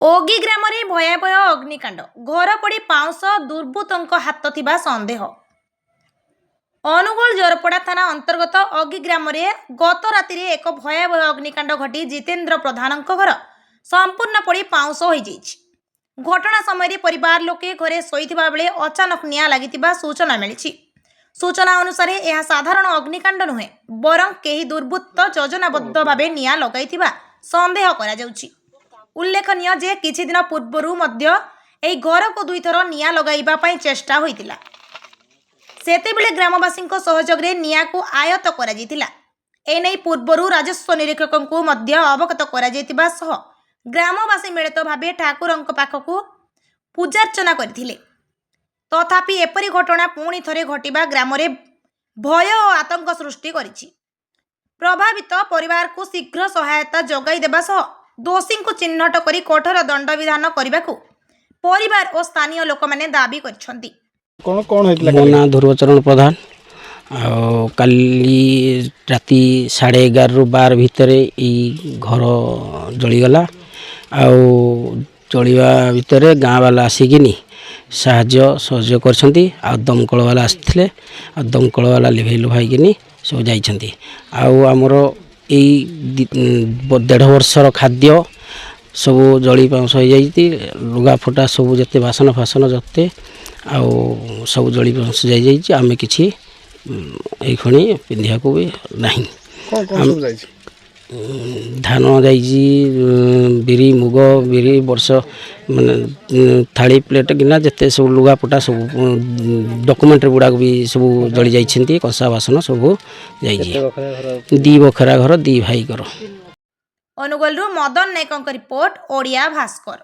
ओगी ग्राम रे भयावह अग्निकांड घर पड़ी पाउंस दुर्बृत्तों हाथ थिबा संदेह। अनुगोल जोरपड़ा थाना अंतर्गत ओगी ग्राम रे गत राति रे एक भयावह अग्निकांड घटी जितेंद्र प्रधान घर संपूर्ण पड़ी पाउंस हो जाइछि। घटना समय परिवार लोके घरे शोइथिबा बेले अचानक निया लागितिबा सूचना मिलिछि। सूचना अनुसार यह साधारण अग्निकांड नुहे बरं केही दुर्बृत्त योजनाबद्ध भावे निया लगाइथिबा संदेह करा जाउछि। उल्लेखनीय जे किछि दिन पूर्वरु मध्य एही घर को दुई थर निया लगाइबा पई चेष्टा होइतिला। सेतेबेले ग्रामवासी सहयोग रे निया को आयत्त करा जाइतिला। एनै पूर्वरु राजस्व निरीक्षकଙ୍କୁ मध्य अवगत करा जाइतिबा सह ग्रामवासी मिलित भावे ठाकुरଙ୍କ पाखକୁ पूजार्चना करथिले। तथापि एपरी घटना पुणी थरे घटिबा ग्राम रे भय और आतंक सृष्टि करिछि। प्रभावित परिवार को शीघ्र सहायता जोगाई देबा सह दोषी को चिन्हट करी कठोर दंड विधान करबाकू परिवार और स्थानीय लोक माने दाबी करछन्ती। कोन कोन होइतला? मो ना ध्रुवचरण प्रधान। काली राति 11:30 रु 12 भितर घर जलीगला। जलिवा भितर गाँ वाला आसिकिनी साहाଯ୍य सहयोग करछन्ती। दमकल वाला आसथिले दमकल वाला लिभेई लुभाइकिनी सब जाइछन्ती। आमर यही 1.5 वर्षर खाद्य सब जली पाउंस हो जाइती। लुगा फटा सब जते बासन फासन जते सब जली पाउंस जाई जाइछि। आमे किछि एई खणी पिंधिया को भी नाही। धान जाइछि, बिरी मुग बिरी वर्ष माने थाली प्लेट गिना जते सब लुगा फटा सब डॉक्यूमेंट गुडा भी सब जली जाइछन्ती। कंसा बासन सब जाइछि। 2 बखरा घर 2 भाई घर। अनुगोल मदन नायक रिपोर्ट ओडिया भास्कर।